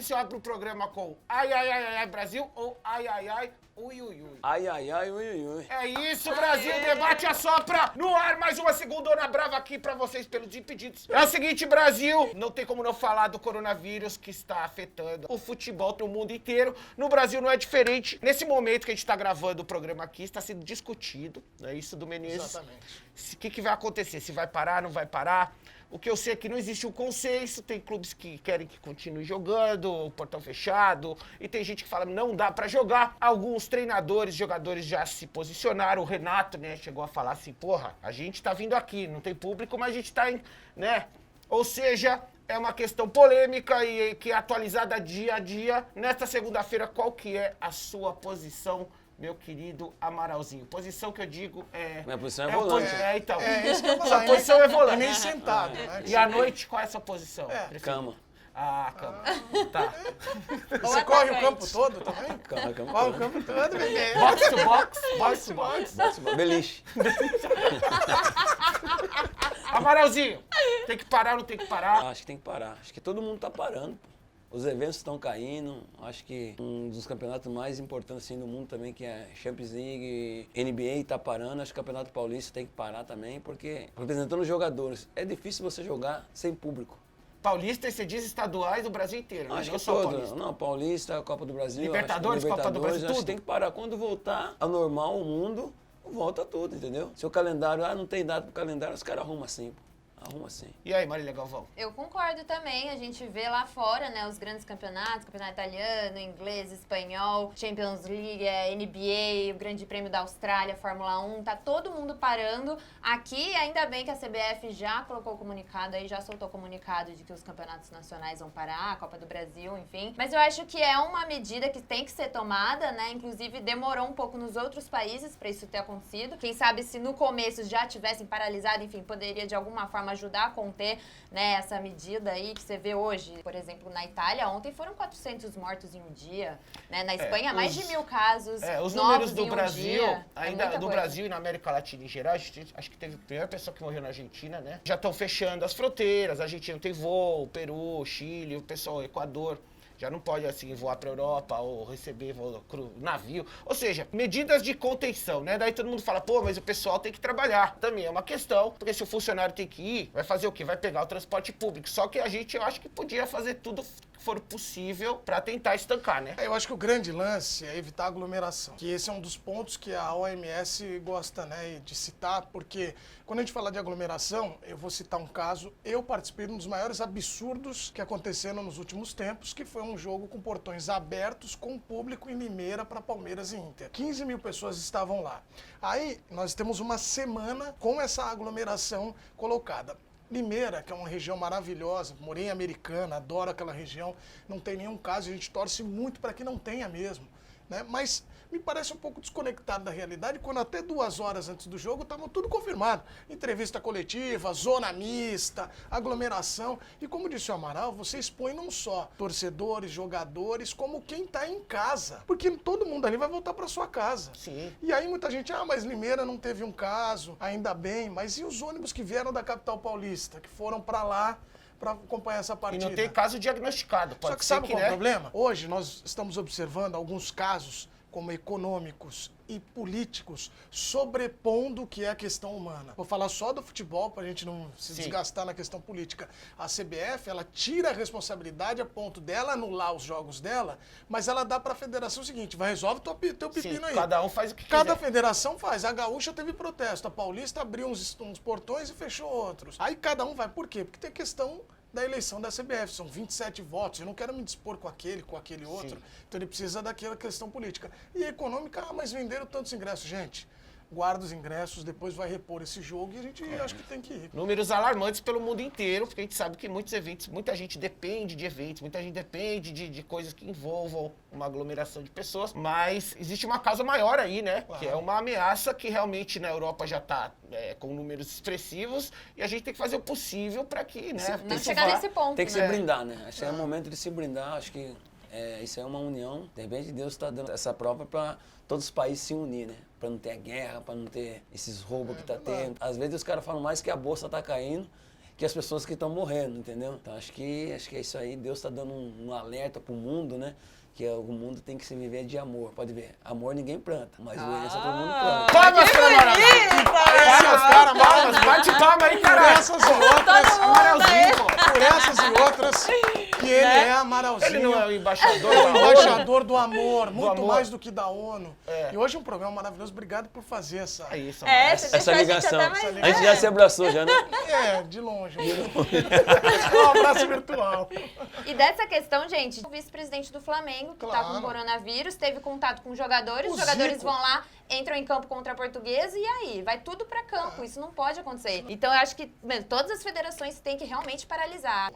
se eu abro o programa com ai, ai, ai, ai, ai, Brasil ou ai, ai, ai, ui, ui, ui. Ai, ai, ai, ui, ui, ui. É isso, Brasil, debate assopra no ar, mais uma segundona brava aqui pra vocês pelos Desimpedidos. É o seguinte, Brasil, não tem como não falar do coronavírus que está afetando o futebol no mundo inteiro. No Brasil não é diferente. Nesse momento que a gente tá gravando o programa aqui, está sendo discutido, é isso do Menezes. Exatamente. O que vai acontecer? Se vai parar, não vai parar? O que eu sei é que não existe um consenso, tem clubes que querem que continue jogando, o portão fechado, e tem gente que fala não dá pra jogar. Alguns treinadores, jogadores já se posicionaram, o Renato, né, chegou a falar assim, porra, a gente tá vindo aqui, não tem público, mas a gente tá, né? Ou seja, é uma questão polêmica e que é atualizada dia a dia. Nesta segunda-feira, qual que é a sua posição, meu querido Amaralzinho? Posição que eu digo é... Minha posição é volante. então. É isso que eu vou Sua falar. posição é É volante. meio sentado, né? E à noite, qual é a sua posição? É. preferida? Cama. Ah, cama. Tá. Você corre o campo todo também? Cama, cama. Corre o campo todo, bebê. Box to box, box to box. Beliche. Amaralzinho, tem que parar ou não tem que parar? Acho que tem que parar. Acho que todo mundo tá parando. Pô. Os eventos estão caindo. Acho que um dos campeonatos mais importantes assim, do mundo também, que é Champions League, NBA, tá parando. Acho que o Campeonato Paulista tem que parar também, porque representando os jogadores, é difícil você jogar sem público. Paulista, você diz estaduais do Brasil inteiro, né? Acho Não que só todo. Paulista. Não, Paulista, Copa do Brasil. Libertadores, Copa do Brasil, acho que tudo? tem que parar. Quando voltar ao normal, o mundo, volta tudo, entendeu? Se o calendário, não tem data pro calendário, os caras arrumam assim, pô. Arruma assim. E aí, Marília Galvão? Eu concordo também, a gente vê lá fora, né, os grandes campeonatos, campeonato italiano, inglês, espanhol, Champions League, NBA, o Grande Prêmio da Austrália, Fórmula 1, tá todo mundo parando. Aqui, ainda bem que a CBF já colocou o comunicado aí, já soltou o comunicado de que os campeonatos nacionais vão parar, a Copa do Brasil, enfim. Mas eu acho que é uma medida que tem que ser tomada, né, inclusive demorou um pouco nos outros países pra isso ter acontecido. Quem sabe se no começo já tivessem paralisado, enfim, poderia de alguma forma ajudar a conter, né, essa medida aí que você vê hoje. Por exemplo, na Itália, ontem foram 400 mortos em um dia, né? Na Espanha, mais de 1000 casos Os novos números do em um Brasil, dia. ainda muita do coisa. Brasil e na América Latina em geral, acho que teve a primeira pessoa que morreu na Argentina, né? Já estão fechando as fronteiras, a Argentina não tem voo, Peru, Chile, o pessoal, Equador. Já não pode, assim, voar pra Europa ou receber navio. Ou seja, medidas de contenção, né? Daí todo mundo fala, pô, mas o pessoal tem que trabalhar. Também é uma questão, porque se o funcionário tem que ir, vai fazer o quê? Vai pegar o transporte público. Só que a gente, eu acho que podia fazer tudo que for possível pra tentar estancar, né? Eu acho que o grande lance é evitar aglomeração, que esse é um dos pontos que a OMS gosta, né, de citar, porque quando a gente fala de aglomeração, eu vou citar um caso, eu participei de um dos maiores absurdos que aconteceram nos últimos tempos, que foi um jogo com portões abertos, com público em Limeira para Palmeiras e Inter. 15 mil pessoas estavam lá. Aí nós temos uma semana com essa aglomeração colocada. Limeira, que é uma região maravilhosa, morei em Americana, adoro aquela região, não tem nenhum caso, a gente torce muito para que não tenha mesmo, né? Mas me parece um pouco desconectado da realidade, quando até 2 horas antes do jogo estava tudo confirmado. Entrevista coletiva, zona mista, aglomeração. E como disse o Amaral, você expõe não só torcedores, jogadores, como quem está em casa. Porque todo mundo ali vai voltar para sua casa. Sim. E aí muita gente, mas Limeira não teve um caso, ainda bem. Mas e os ônibus que vieram da capital paulista, que foram para lá para acompanhar essa E partida? não tem caso diagnosticado. Pode Só que ser sabe que, qual é né? o problema? Hoje nós estamos observando alguns casos, como econômicos e políticos, sobrepondo o que é a questão humana. Vou falar só do futebol para a gente não se desgastar na questão política. A CBF, ela tira a responsabilidade a ponto dela anular os jogos dela, mas ela dá para a federação o seguinte, vai resolve teu pepino aí. Cada um faz o que Cada quiser. federação faz. A Gaúcha teve protesto, a Paulista abriu uns portões e fechou outros. Aí cada um vai. Por quê? Porque tem a questão da eleição da CBF, são 27 votos, eu não quero me dispor com aquele outro, Sim. então ele precisa daquela questão política. E a econômica, mas venderam tantos ingressos, gente, guarda os ingressos, depois vai repor esse jogo e a gente acho que tem que ir. Números alarmantes pelo mundo inteiro, porque a gente sabe que muitos eventos, muita gente depende de eventos, muita gente depende de coisas que envolvam uma aglomeração de pessoas, mas existe uma causa maior aí, né? Claro. Que é uma ameaça que realmente na Europa já está com números expressivos e a gente tem que fazer o possível para que, né? Não isso chegar vá- nesse ponto, Tem que se né? brindar, né? Acho que é o momento de se brindar, acho que isso é uma união. De repente Deus está dando essa prova para todos os países se unir, né? Para não ter a guerra, para não ter esses roubos que tá tendo. Às vezes os caras falam mais que a bolsa tá caindo que as pessoas que estão morrendo, entendeu? Então acho que é isso aí, Deus está dando um alerta pro mundo, né? Que o mundo tem que se viver de amor. Pode ver, amor ninguém planta, mas doença todo mundo planta. Palmas pra Amaral! Palmas, bate palma aí, Por caralho! essas e outras, Amaralzinho, pô! por essas e outras, que ele é Amaralzinho. Ele não é o embaixador É o da ONU? embaixador do amor, muito amor. mais do que da ONU. É. E hoje é um programa maravilhoso. Obrigado por fazer essa. É isso, Você deixou Essa a gente ligação. até mais A gente já se abraçou já, né? É, de longe. Um abraço virtual. E dessa questão, gente, o vice-presidente do Flamengo, que tá Claro. com coronavírus, teve contato com os jogadores O jogadores Zico. vão lá, entram em campo contra a Portuguesa e aí? Vai tudo pra campo, isso não pode acontecer. Então eu acho que todas as federações têm que realmente paralisar.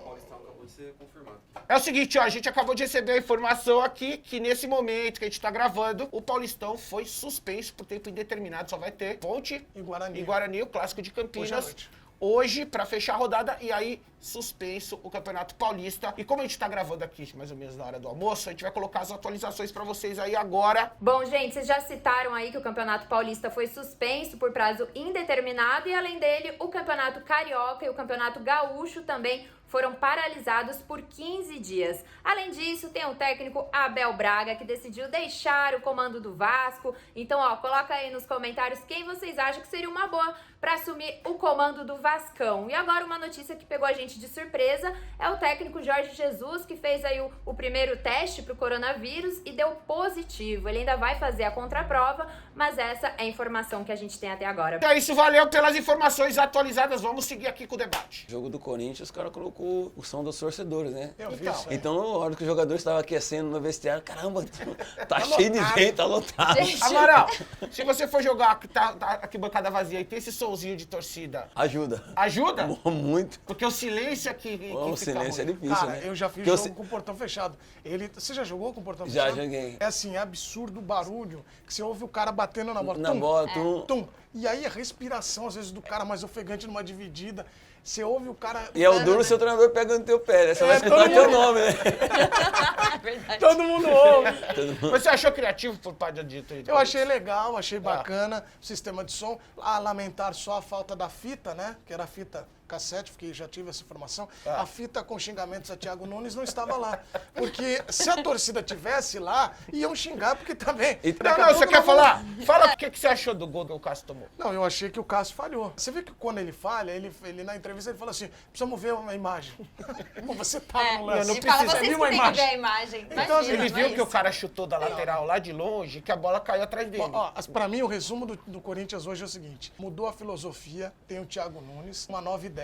É o seguinte, ó, a gente acabou de receber a informação aqui que nesse momento que a gente tá gravando, o Paulistão foi suspenso por tempo indeterminado, só vai ter Ponte E Guarani. e Guarani, o Clássico de Hoje à Campinas. noite. Hoje, pra fechar a rodada, e aí suspenso o Campeonato Paulista. E como a gente tá gravando aqui mais ou menos na hora do almoço, a gente vai colocar as atualizações pra vocês aí agora. Bom, gente, vocês já citaram aí que o Campeonato Paulista foi suspenso por prazo indeterminado e, além dele, o Campeonato Carioca e o Campeonato Gaúcho também foram paralisados por 15 dias. Além disso, tem o técnico Abel Braga, que decidiu deixar o comando do Vasco. Então, ó, coloca aí nos comentários quem vocês acham que seria uma boa para assumir o comando do Vascão. E agora uma notícia que pegou a gente de surpresa é o técnico Jorge Jesus, que fez aí o primeiro teste para o coronavírus e deu positivo. Ele ainda vai fazer a contraprova, mas essa é a informação que a gente tem até agora. Então é isso, valeu pelas informações atualizadas. Vamos seguir aqui com o debate. Jogo do Corinthians, os caras colocou o som dos torcedores, né? Eu vi Então, isso aí. Então, na hora que o jogador estava aquecendo no vestiário, caramba, tá cheio de gente, tá lotado. Gente, Amaral, se você for jogar que tá aqui bancada vazia e tem esse somzinho de torcida, Ajuda. ajuda? Muito. Porque o silêncio aqui que O fica silêncio é ruim. difícil, Cara, né? eu já fiz Porque jogo com portão fechado. Você já jogou com portão Já fechado? joguei. É assim, é absurdo o barulho que você ouve o cara batendo na bola. Na Tum, bola, tu... tum. E aí a respiração, às vezes, do cara mais ofegante numa dividida. Você ouve o cara... E é o duro seu treinador pega no teu pé, né? Você vai todo escutar teu mundo- nome, né? Todo mundo ouve. Você achou criativo por parte dito aí? Eu achei legal, achei bacana o sistema de som. A lamentar só a falta da fita, né? Que era a fita cassete, porque já tive essa informação. A fita com xingamentos a Thiago Nunes não estava lá. Porque se a torcida tivesse lá, iam xingar, porque também... E- daqui a Não, você pouco quer nós vamos- falar? Fala o que você achou do gol que o Cássio tomou. Não, eu achei que o Cássio falhou. Você vê que quando ele falha, ele na entrevista ele fala assim, precisamos ver uma imagem. Pô, você tava no lance. e fala, Você vocês viu que uma têm que ver imagem? a imagem. Então, Imagina, Ele não é viu que o isso. cara chutou da lateral lá de longe, que a bola caiu atrás dele. Ó, pra mim, o resumo do Corinthians hoje é o seguinte. Mudou a filosofia, tem o Thiago Nunes, uma nova ideia.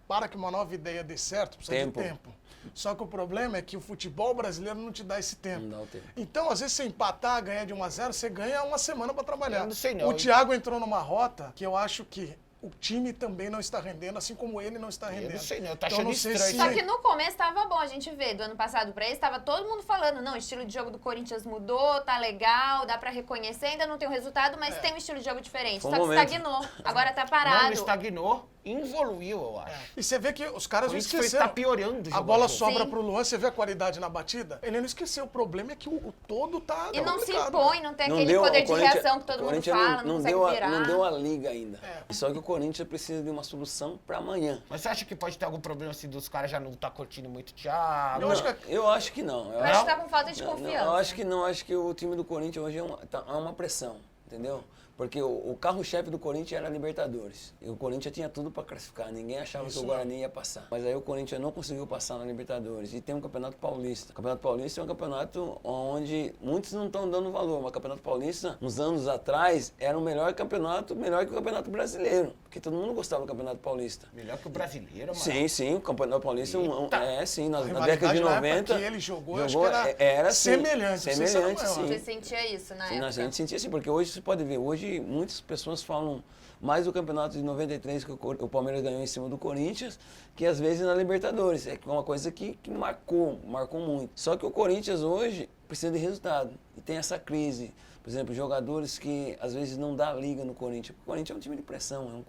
Para que uma nova ideia dê certo, precisa Tempo. de tempo. Só que o problema é que o futebol brasileiro não te dá esse tempo. Não dá o tempo. Então, às vezes, você empatar, ganhar de 1-0, você ganha uma semana para trabalhar. Eu não sei, não. O Thiago entrou numa rota que eu acho que o time também não está rendendo, assim como ele não está rendendo. não sei, não. Eu tô Então, achando não sei estranho. se- Só que no começo tava bom a gente ver, do ano passado pra esse, tava todo mundo falando, não, o estilo de jogo do Corinthians mudou, tá legal, dá pra reconhecer, ainda não tem o resultado, mas tem um estilo de jogo diferente. Foi um Só que momento. estagnou, agora tá Não, parado. estagnou, evoluiu, eu acho. E você vê que os caras Por não isso que foi esqueceram. tá piorando o A jogo bola a jogo. sobra Sim. pro Luan, você vê a qualidade na batida. Ele não esqueceu. O problema é que o todo tá E não se complicado, impõe, não tem Não aquele deu, poder o de Corinthians- reação que todo o mundo Corinthians fala, não consegue virar. Não deu a liga ainda. É. Só que o Corinthians precisa de uma solução para amanhã. Mas você acha que pode ter algum problema assim dos caras já não tá curtindo muito o Thiago? Eu acho que Eu acho que não. Eu acho que tá com falta de confiança. Eu acho que não. Acho que o time do Corinthians hoje é uma pressão, entendeu? Porque o carro-chefe do Corinthians era a Libertadores. E o Corinthians tinha tudo para classificar. Ninguém achava que o Guarani ia passar. Mas aí o Corinthians não conseguiu passar na Libertadores. E tem um Campeonato Paulista. O Campeonato Paulista é um campeonato onde muitos não estão dando valor. Mas o Campeonato Paulista, uns anos atrás, era o melhor campeonato, melhor que o Campeonato Brasileiro. Porque todo mundo gostava do Campeonato Paulista. Melhor que o brasileiro, mano. Sim, o Campeonato Paulista sim, na rivalidade década de na época 90. que ele jogou, acho que era sim, semelhante, não sei se era semelhante, maior. sim. Você sentia isso na Sim, época? a gente sentia assim, porque hoje você pode ver, hoje muitas pessoas falam mais do campeonato de 93 que o Palmeiras ganhou em cima do Corinthians, que às vezes na Libertadores. É uma coisa que marcou muito. Só que o Corinthians hoje precisa de resultado e tem essa crise. Por exemplo, jogadores que às vezes não dá liga no Corinthians. O Corinthians é um time de pressão, o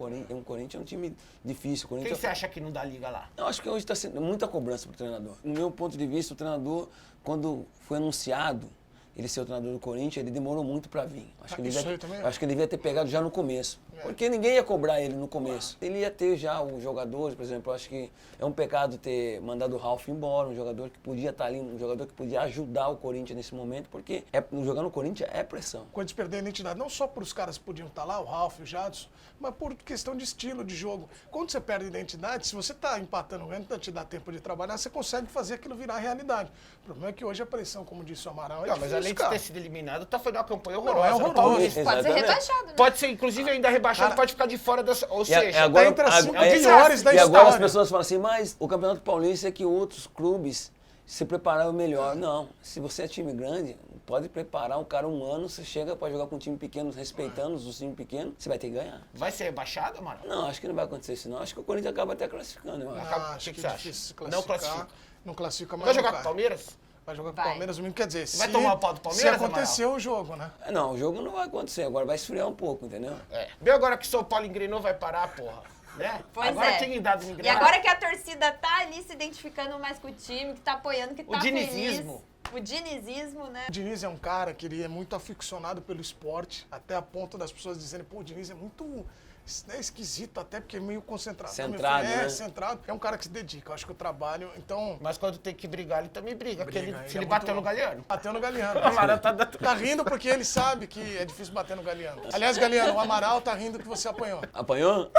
Corinthians é um time difícil. O Quem Corinthians você acha que não dá liga lá? eu acho que hoje está sendo muita cobrança para o treinador. No meu ponto de vista, o treinador, quando foi anunciado ele ser o treinador do Corinthians, ele demorou muito para vir. Isso aí também é. Acho que ele devia ter pegado já no começo. Porque ninguém ia cobrar ele no começo. Ele ia ter já os jogadores, por exemplo, eu acho que é um pecado ter mandado o Ralf embora, um jogador que podia estar ali, um jogador que podia ajudar o Corinthians nesse momento, porque jogar no Corinthians é pressão. Quando eles perderam a identidade, não só por os caras que podiam estar lá, o Ralf, o Jadson, mas por questão de estilo de jogo. Quando você perde a identidade, se você está empatando ganhando, não te dá tempo de trabalhar, você consegue fazer aquilo virar realidade. O problema é que hoje a pressão, como disse o Amaral, é Não, difícil, mas além de cara. ter sido eliminado, tá fazendo uma campanha Não, horrorosa. é no horroroso. Paulista. Pode ser Exatamente. rebaixado, né? Pode ser, inclusive, ainda rebaixado, Cara, pode ficar de fora das... Ou E seja, agora, entre as cinco é- piores da e agora as história. pessoas falam assim, mas o Campeonato Paulista é que outros clubes se prepararam melhor. Não, se você é time grande, pode preparar um cara um ano, você chega para jogar com um time pequeno, respeitando os times pequenos, você vai ter que ganhar. vai ser rebaixado, mano? Não, acho que não vai acontecer isso não. Acho que o Corinthians acaba até classificando, eu acho. Ah, O acho que que você é acha? difícil se Não classificar. classifica. Não classifica mais. Vai jogar não com o cai. Palmeiras? Vai jogar com o Vai. Palmeiras domingo, quer dizer, Vai tomar o pau do Palmeiras, se acontecer o jogo, né? Não, o jogo não vai acontecer, agora vai esfriar um pouco, entendeu? É. Bem agora que São Paulo engrenou, vai parar, porra. Né? Pois agora é. tem dado E engrenar. agora que a torcida tá ali se identificando mais com o time, que tá apoiando, que O tá dinizismo. feliz. O dinizismo, né? O Diniz é um cara que ele é muito aficionado pelo esporte, até a ponto das pessoas dizerem, pô, o Diniz é muito esquisito, até porque é meio concentrado. Centrado, É, né? centrado. É um cara que se dedica, eu acho que o trabalho, então... Mas quando tem que brigar, ele também briga. Porque Briga, ele, se ele ele é bateu muito- no Galeano. Bateu no Galeano. O Amaral tá dando... Tá rindo porque ele sabe que é difícil bater no Galeano. Aliás, Galeano, o Amaral tá rindo que você apanhou. Apanhou?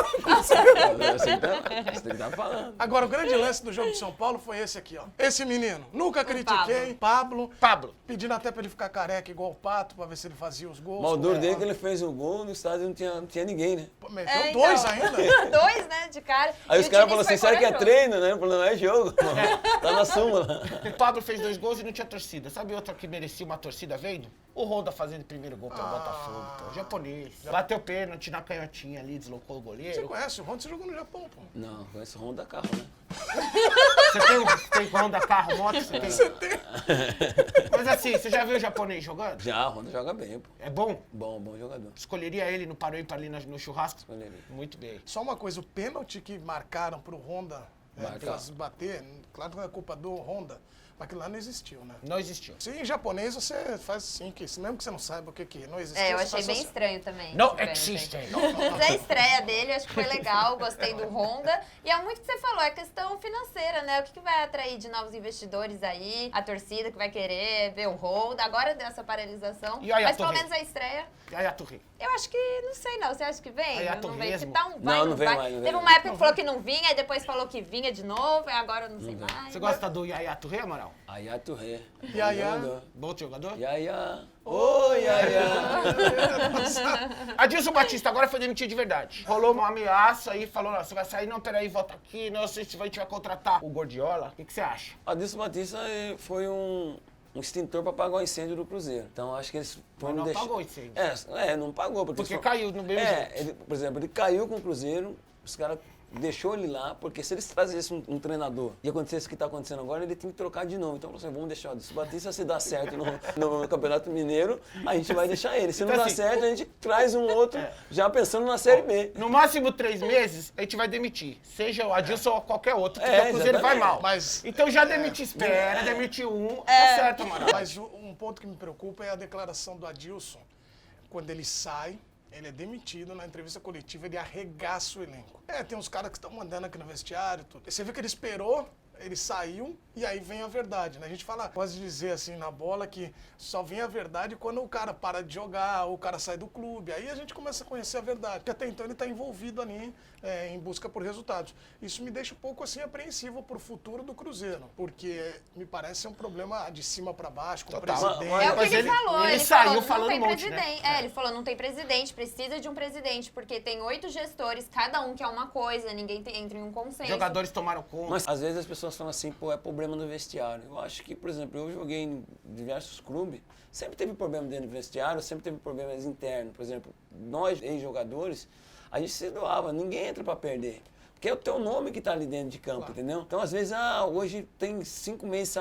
Você tem que estar falando. Agora, o grande lance do jogo de São Paulo foi esse aqui, ó. Esse menino, nunca critiquei, Pablo, Pablo. pedindo até pra ele ficar careca igual o Pato, pra ver se ele fazia os gols. Mas o duro É, dele é que ele fez o gol no estádio não tinha ninguém, né? Pô, meteu É, dois então. ainda. Dois, né, de cara. Aí E os o caras Diniz falaram assim, foi será que é corajoso. treino, né? Eu falei, não é jogo, mano. Tá na súmula. O Pablo fez 2 gols e não tinha torcida. Sabe outra que merecia uma torcida vendo? O Honda fazendo o primeiro gol pelo Botafogo. Pô. O japonês. Bateu pênalti na canhotinha ali, deslocou o Você goleiro. conhece o Ronda? Você jogou no Japão, pô. Não, conheço o Honda carro, né? Você tem Honda, carro, moto? Você tem? Mas assim, você já viu o japonês jogando? Já, o Honda joga bem, pô. É bom? Bom jogador. Escolheria ele no Parou para ali no churrasco? Escolheria. Muito bem. Só uma coisa, o pênalti que marcaram pro Honda Marcar. bater, claro que não é culpa do Honda, mas aquilo lá não existiu, né? Não existiu. Se em japonês você faz assim, que mesmo que você não saiba o que que não existiu, É, eu você achei faz bem assim. estranho também. Não esse pênalti. existe. Mas a estreia dele, acho que foi legal, gostei do Honda. E é muito o que você falou, é questão financeira, né? O que vai atrair de novos investidores aí, a torcida que vai querer ver o Honda, agora dessa paralisação. E aí, mas pelo Torre? menos a estreia, E aí a Torre? eu acho que, não sei não, você acha que vem? Aí, a não vem, Torresmo? que tá um vai, Não vem mais, não Teve vem uma mais. época que falou que não vinha, aí depois falou que vinha de novo, e agora eu não sei mais. Você gosta do Yaya Touré, Amaral? Ayá Touré. Yaya. Bom jogador? Yaya. Ô, Yaya. Adilson Batista agora foi demitido de verdade. Rolou uma ameaça aí, falou, não, você vai sair, não, peraí, volta aqui, não sei se a gente vai contratar o Gordiola. O que você acha? Adilson Batista foi um extintor para apagar o incêndio do Cruzeiro. Então acho que eles foram não deixar- apagou o incêndio. Não pagou. Porque, Porque eles caiu no mesmo jeito. ele, por exemplo, ele caiu com o Cruzeiro, os caras deixou ele lá, porque se eles trazessem um treinador e acontecesse o que está acontecendo agora, ele tem que trocar de novo. Então, falou assim, vamos deixar o Adilson Batista, se dá certo no Campeonato Mineiro, a gente vai deixar ele. Se não Então, dá assim, certo, a gente traz um outro, já pensando na Série B. No máximo 3 meses, a gente vai demitir. Seja o Adilson ou qualquer outro, porque É, o Cruzeiro vai exatamente. mal. Mas- então já demite Espera, demite um, tá certo, Amaral. Mas um ponto que me preocupa é a declaração do Adilson. Quando ele sai, ele é demitido, na entrevista coletiva ele arregaça o elenco. Tem uns caras que estão mandando aqui no vestiário, tudo. Você vê que ele esperou, ele saiu e aí vem a verdade, né? A gente fala, pode dizer assim na bola que só vem a verdade quando o cara para de jogar ou o cara sai do clube. Aí a gente começa a conhecer a verdade. Porque até então ele está envolvido ali em busca por resultados. Isso me deixa um pouco assim apreensivo para o futuro do Cruzeiro, porque me parece ser um problema de cima para baixo, com o Total. presidente. É o que Mas ele falou. ele Ele saiu falou, falando não tem um monte, né? presidente. Ele falou, não tem presidente, precisa de um presidente, porque tem 8 gestores, cada um quer uma coisa, ninguém entra em um consenso. Jogadores tomaram conta. Mas às vezes as pessoas falam assim, pô, é problema no vestiário. Eu acho que, por exemplo, eu joguei em diversos clubes, sempre teve problema dentro do vestiário, sempre teve problemas internos. Por exemplo, nós, ex-jogadores, a gente se doava, ninguém entra para perder. que é o teu nome que tá ali dentro de campo, entendeu? Então, às vezes, hoje tem 5 meses de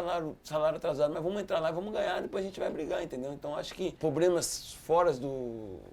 salário atrasado, mas vamos entrar lá e vamos ganhar, depois a gente vai brigar, entendeu? Então, acho que problemas fora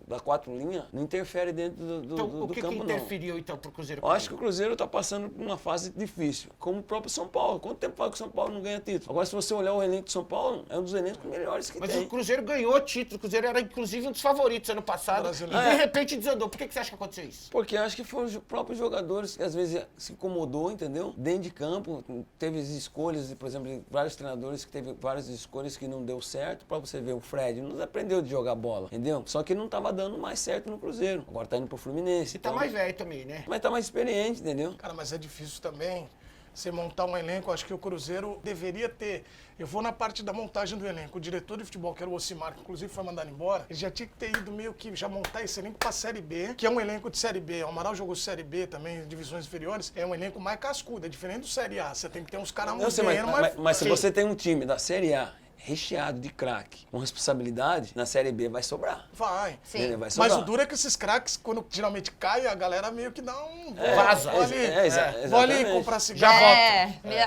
da 4 linhas não interfere dentro do Então, o que campo, interferiu, então, pro Cruzeiro? Eu acho que o Cruzeiro está passando por uma fase difícil, como o próprio São Paulo. Quanto tempo faz que o São Paulo não ganha título? Agora, se você olhar o elenco de São Paulo, é um dos elencos melhores que Mas tem. o Cruzeiro ganhou título, o Cruzeiro era, inclusive, um dos favoritos ano passado, Brasileiro. e de repente desandou. Por que você acha que aconteceu isso? Porque eu acho que foram os próprios jogadores que às vezes se incomodou, entendeu? Dentro de campo, teve as escolhas, por exemplo, de vários treinadores que teve várias escolhas que não deu certo. Pra você ver, o Fred não aprendeu de jogar bola, entendeu? Só que não estava dando mais certo no Cruzeiro. Agora tá indo pro Fluminense. E tá mais velho também, né? Mas tá mais experiente, entendeu? Cara, mas é difícil também você montar um elenco. Acho que o Cruzeiro deveria ter. Eu vou na parte da montagem do elenco. O diretor de futebol, que era o Ocimar, que inclusive foi mandado embora, ele já tinha que ter ido meio que já montar esse elenco pra Série B, que é um elenco de Série B. O Amaral jogou Série B também, divisões inferiores. É um elenco mais cascudo, é diferente do Série A. Você tem que ter uns caras Eu sei, muito mas se você tem um time da Série A recheado de craque, com responsabilidade, na Série B vai sobrar. Vai. Sim. Entendeu? Vai sobrar. Mas o duro é que esses craques, quando geralmente caem, a galera meio que dá um... Vaza. Vou ali, vou ali exatamente. comprar cigarro.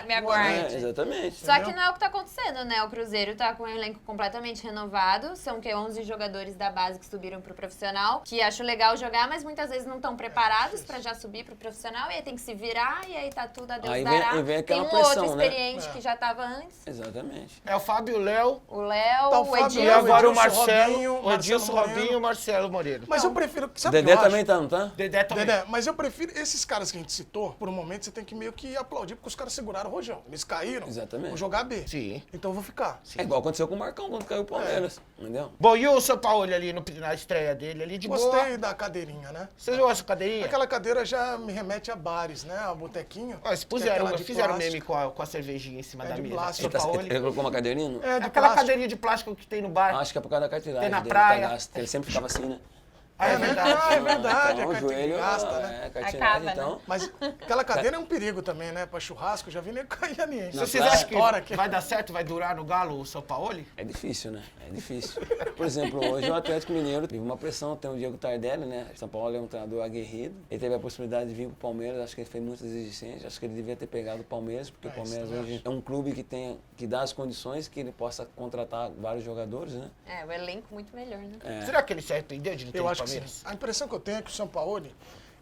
Me aguarde. Exatamente. Só que não é o que tá acontecendo, né? O Cruzeiro tá com um elenco completamente renovado. São 11 jogadores da base que subiram pro profissional, que acho legal jogar, mas muitas vezes não estão preparados pra já subir pro profissional. E aí tem que se virar, e aí tá tudo a Deus Aí dará. vem Tem aquela um pressão, outro né? experiente que já tava antes. Exatamente. É o Fábio, o Léo, O Léo, Tá o o Fábio, Edilson. e agora o Edilson, Marcelo, Robinho, o Edilson, Marcelo Robinho e o Marcelo Moreira. Mas eu prefiro... Sabe o que Dedé eu acho? também tá, não tá? Dedé também. Dedé, mas eu prefiro esses caras que a gente citou, por um momento você tem que meio que aplaudir, porque os caras seguraram o rojão. Eles caíram, Exatamente. vou jogar B. Sim. Então eu vou ficar. É igual aconteceu com o Marcão quando caiu o Palmeiras, entendeu? Bom, e o São Paulo ali na estreia dele, ali de Gostei boa? da cadeirinha, né? Vocês viram essa cadeirinha? Aquela cadeira já me remete a bares, né? A botequinho. Mas Que é aquela de fizeram plástico. meme com a cervejinha em cima É da de mesa. plástico. São Paulo, Ele colocou uma cadeirinha? É, de aquela plástico. cadeirinha de plástico que tem no bar. Acho que é por causa da cartilagem Tem na dele, praia. tá gasto. Ele sempre ficava assim, né? Ah, é verdade. Ah, é verdade, Então, a o cartilagem joelho gasta, né? é cartilagem, Acaba, né? então... Mas aquela cadeira é um perigo também, né? Pra churrasco, já vi nem cair ali, hein? Na Vocês praia. acham que Fora que- vai dar certo, vai durar no Galo o São Paulo? É difícil, né? É difícil. Por exemplo, hoje o Atlético Mineiro teve uma pressão, tem o Diego Tardelli, né? São Paulo é um treinador aguerrido. Ele teve a possibilidade de vir pro Palmeiras, acho que ele fez muitas exigências, acho que ele devia ter pegado o Palmeiras, porque o Palmeiras isso eu hoje é um clube que dá as condições que ele possa contratar vários jogadores, né? É, o elenco muito melhor, né? Será que ele se arrependeu de não ter Eu ido acho pro que sim. Palmeiras? A impressão que eu tenho é que o São Paulo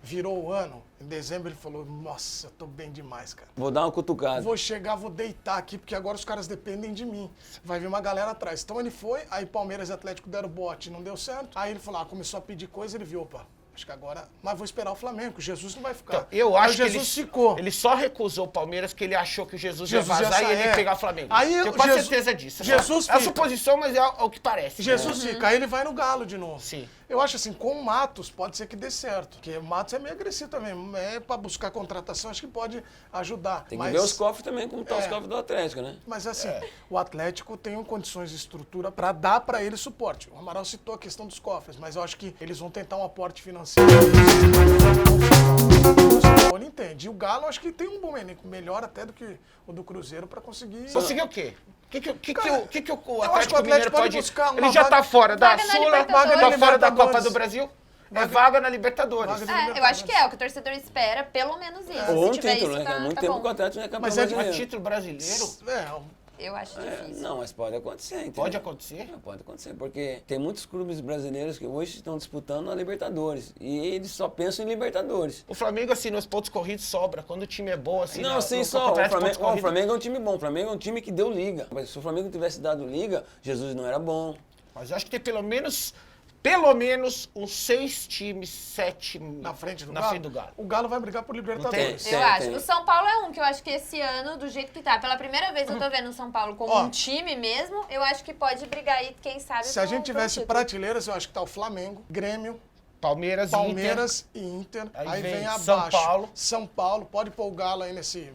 virou o ano, em dezembro ele falou, nossa, eu tô bem demais, cara. Vou dar uma cutucada. Vou chegar, vou deitar aqui, porque agora os caras dependem de mim. Vai vir uma galera atrás. Então ele foi, aí Palmeiras e Atlético deram bote, não deu certo. Aí ele falou, começou a pedir coisa, ele viu, opa, acho que agora... Mas vou esperar o Flamengo, o Jesus não vai ficar. Então, eu Aí acho o que Jesus ficou. ele só recusou o Palmeiras porque ele achou que o Jesus ia Jesus ia vazar e sair, ele ia é. pegar o Flamengo. Aí Tenho o quase Jesus- certeza disso. Jesus é a fica. suposição, mas é o que parece. Jesus fica, aí ele vai no Galo de novo. Sim. Eu acho assim, com o Matos pode ser que dê certo. Porque o Matos é meio agressivo também. É pra buscar contratação, acho que pode ajudar. Tem que mas, ver os cofres também, como tá os É. cofres do Atlético, né? Mas assim, o Atlético tem condições de estrutura pra dar pra ele suporte. O Amaral citou a questão dos cofres, mas eu acho que eles vão tentar um aporte financeiro. O São Paulo entende. E o Galo acho que tem um bom elenco, melhor até do que o do Cruzeiro pra conseguir. Conseguiu o quê? O que o eu acho que o Atlético Atlético Mineiro pode pode... buscar uma Ele já vaga- tá fora da Vaga na Sula, Libertadores. tá fora da Copa Libertadores. do Brasil. É vaga na Libertadores. Vaga de É, eu Libertadores. acho que é o que o torcedor espera, pelo menos isso. Ou Se um tiver título, isso, né? tá, Há muito tá tempo bom. que o Atlético não é campeão Mas é de Mas brasileiro. título brasileiro Eu acho É, difícil. não, mas pode acontecer, entendeu? pode acontecer. Pode acontecer, porque tem muitos clubes brasileiros que hoje estão disputando a Libertadores. E eles só pensam em Libertadores. O Flamengo, assim, nos pontos corridos sobra. Quando o time é bom, assim... Não, sim, no só. O campeonato de pontos Flamengo, corridos- o Flamengo é um time bom. O Flamengo é um time que deu liga. Mas se o Flamengo tivesse dado liga, Jesus não era bom. Mas eu acho que tem pelo menos uns 6 times, 7 na frente do na Galo. frente do Galo. O Galo vai brigar por Libertadores. Tem. Eu acho. O São Paulo é um que eu acho que esse ano, do jeito que tá, pela primeira vez eu tô vendo o São Paulo como Ó. um time mesmo, eu acho que pode brigar aí, quem sabe, Se a pro- gente pro tivesse título. prateleiras, eu acho que tá o Flamengo, Grêmio, Palmeiras, Palmeiras e Inter. Aí Aí vem vem abaixo. São Paulo. São Paulo, pode pôr o Galo aí nesse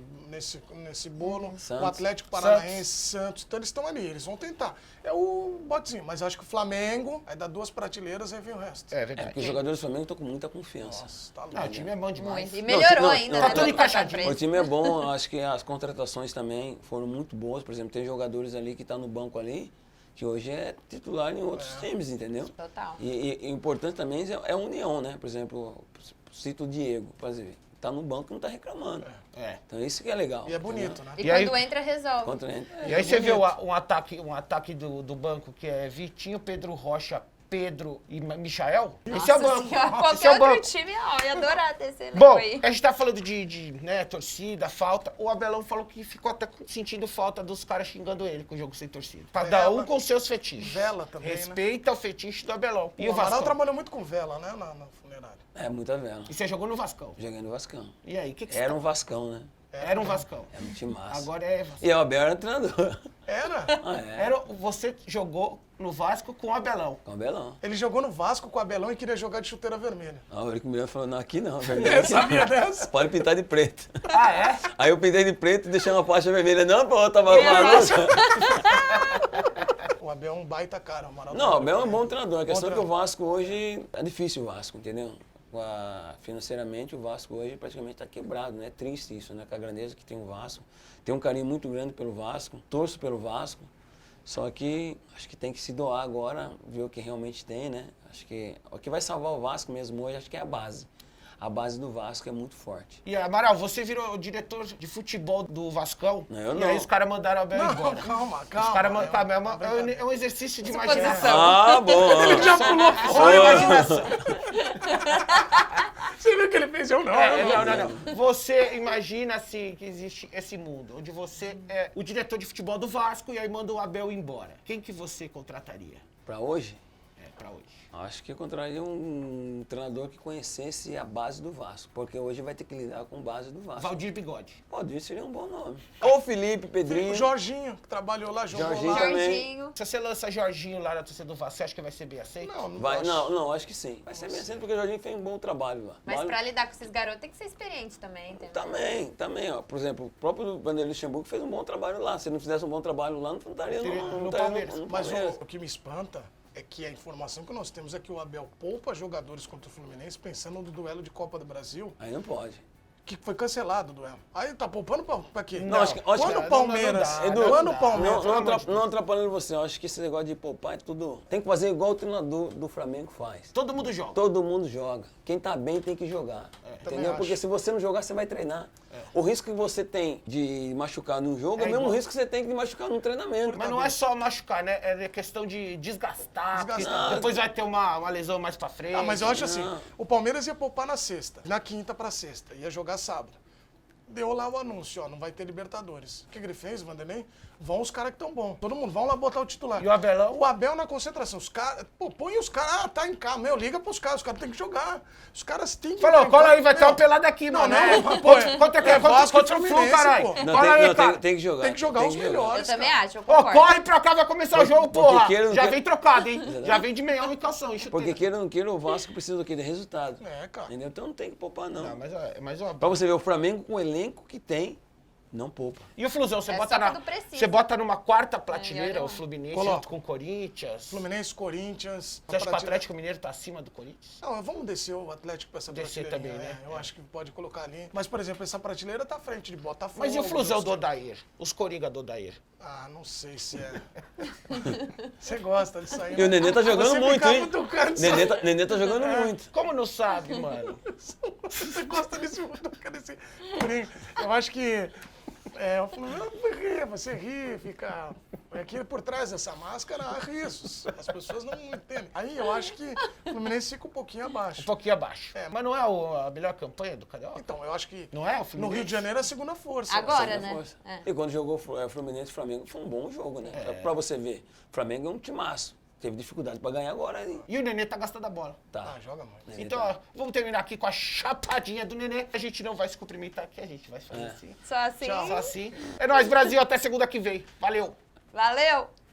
bolo. Santos. O Atlético Paranaense, Santos. Então eles estão ali, eles vão tentar. É o botezinho, mas eu acho que o Flamengo, aí dá 2 prateleiras, aí vem o resto. É É verdade. porque os jogadores do Flamengo estão com muita confiança. Nossa, tá louco. Não, o time é bom demais. Muito. E melhorou Não, ainda, não, né? tá tudo do encaixadinho. passado O time é bom, eu acho que as contratações também foram muito boas. Por exemplo, tem jogadores ali que estão no banco ali, que hoje é titular em outros times, entendeu? Total. E o importante também é a união, né? Por exemplo, cito o Diego, por exemplo. tá no banco e não tá reclamando. É. Então isso que é legal. E é bonito, entendeu? né? E, E aí- quando entra, resolve. Contra E aí você vê um ataque do banco que é Vitinho, Pedro Rocha, Pedro e Michael. Esse é o banco. Senhora, Esse qualquer é o outro banco. time, ó, ia adorar ter esse elenco Bom, aí. a gente tá falando de né, torcida, falta. O Abelão falou que ficou até sentindo falta dos caras xingando ele com o jogo sem torcida. Cada um com seus fetiches. Vela também, né? Respeita o fetiche do Abelão. E O o Amaral Vascão? trabalhou muito com vela, né, na funerária. É, muita vela. E você jogou no Vascão. Joguei no Vascão. E aí, o que você Era um Vascão, né? Era um Vascão. Era um time massa. Agora é Vascão. E o Abel era treinador. Era. Você jogou no Vasco com o Abelão. Com o Abelão. Ele jogou no Vasco com o Abelão e queria jogar de chuteira vermelha. Aí o Eurico Miranda falou, não, aqui não, vermelho. Eu sabia dessa? Pode pintar de preto. Ah, é? Aí eu pintei de preto e deixei uma faixa vermelha. Não, pô, tava maluco. O Abel é um baita cara, o Amaral. Não, o Abel é um bom treinador. A questão é que o treinador. Vasco hoje é difícil o Vasco, entendeu? Financeiramente o Vasco hoje praticamente está quebrado, né? É triste isso, né? Com a grandeza que tem o Vasco. Tenho um carinho muito grande pelo Vasco, torço pelo Vasco. Só que acho que tem que se doar agora, ver o que realmente tem, né? Acho que o que vai salvar o Vasco mesmo hoje, acho que é a base. A base do Vasco é muito forte. E Amaral, você virou o diretor de futebol do Vascão. Não, eu E não. aí os caras mandaram o Abel Não, embora. calma. Os caras é mandaram. uma brincadeira. É um exercício de Suposição. imaginação. Ah, bom. Ele já pulou fora, imaginação. Você viu o que ele fez? Eu não. Não. Você imagina assim que existe esse mundo, onde você é o diretor de futebol do Vasco e aí manda o Abel embora. Quem que você contrataria? Pra hoje? Pra hoje. Acho que eu contrataria um treinador que conhecesse a base do Vasco, porque hoje vai ter que lidar com a base do Vasco. Valdir Bigode. Valdir seria um bom nome. Ou Felipe, Pedrinho. O Jorginho, que trabalhou lá, jogou Jorginho lá. também. Jorginho. Se você lança Jorginho lá na torcida do Vasco, você acha que vai ser bem aceito? Não Vai, acho. não, acho que sim. Vai ser bem assim, porque o Jorginho fez um bom trabalho lá. Mas Vale- pra lidar com esses garotos tem que ser experiente também, entendeu? Também, ó. Por exemplo, o próprio Vanderlei Luxemburgo fez um bom trabalho lá. Se ele não fizesse um bom trabalho lá, não estaria No estaria Palmeiras. no Mas Palmeiras. o que me espanta é que a informação que nós temos é que o Abel poupa jogadores contra o Fluminense pensando no duelo de Copa do Brasil, Aí não pode. que foi cancelado o duelo. Aí tá poupando pra quê? Não, acho que- acho que- Quando não, o Palmeiras... não dá, Edu, não quando dá. o Palmeiras... Não atrapalhando você, eu acho que esse negócio de poupar é tudo. Tem que fazer igual o treinador do Flamengo faz. Todo mundo joga. Todo mundo joga. Quem tá bem tem que jogar. também Entendeu? acho. Porque se você não jogar, você vai treinar. O risco que você tem de machucar num jogo é o mesmo igual. risco que você tem de machucar num treinamento. Mas não é só machucar, né? É questão de desgastar. porque Desgastar. depois vai ter uma lesão mais pra frente. Ah, mas eu acho Não. assim, o Palmeiras ia poupar na sexta, na quinta pra sexta, ia jogar sábado. Deu lá o anúncio, ó, não vai ter Libertadores. O que ele fez, Vanderlei? Vão os caras que estão bons. Todo mundo, vão lá botar o titular. E o Abelão? O Abel na concentração. Os caras, pô, põe os caras, tá em casa. Meu, liga pros caras, os caras têm que jogar. Os caras têm que Falou, entrar em cola campo. aí, vai ter Meu, uma pelada aqui, Não, mano. não, Quanto pô, é Vasco contra e o Flu, Fluminense, caralho? pô. Não, Cola aí, cara. tem que jogar. Tem que jogar os jogar. melhores. Eu também cara. acho, eu Ô, concordo. corre pra cá, vai começar o jogo, porque porra. queira ou não Já queira- vem trocado, hein? Já vem de meião e calção, hein, chuteira. Porque queira ou não queira, o Vasco precisa do quê? De resultado. É, cara. Entendeu? Então não tem que poupar, não. Não, mas ó, Pra você ver, o Flamengo com o elenco que tem, não poupa. E o Flusão, você É bota só quando precisa. você bota numa quarta olha prateleira lá. o Fluminense Coloca. junto com o Corinthians. Fluminense, Corinthians. Você acha que o prateleira- Atlético Mineiro tá acima do Corinthians? Não, vamos descer o Atlético pra essa Descer prateleira. também, né? Eu acho que pode colocar ali. Mas, por exemplo, essa prateleira tá à frente de Botafogo. Mas e o Flusão dos- do Odair? Os Coringa do Odair? Ah, não sei se é. Você gosta disso aí, E o Nenê tá jogando Você muito, fica hein? cutucando isso Nenê tá jogando muito. Como não sabe, mano? Você gosta desse desse Coringa. Eu acho que. Eu falo, você ri, fica. Aqui por trás dessa máscara há risos. As pessoas não entendem. Aí eu acho que o Fluminense fica um pouquinho abaixo. Um pouquinho abaixo. É. Mas não é a melhor campanha do Carioca? Então, eu acho que. Não é o No Fluminense? Rio de Janeiro é a segunda força. Agora, Segunda né? força. É. E quando jogou Fluminense e Flamengo, foi um bom jogo, né? Pra você ver, o Flamengo é um timaço. Teve dificuldade pra ganhar agora, hein? E o Nenê tá gastando a bola. Tá. Ah, joga muito. Nenê Então, tá. ó, vamos terminar aqui com a chapadinha do Nenê. A gente não vai se cumprimentar aqui, a gente vai fazer assim. Só assim. Só assim. É nóis, Brasil. Até segunda que vem. Valeu. Valeu!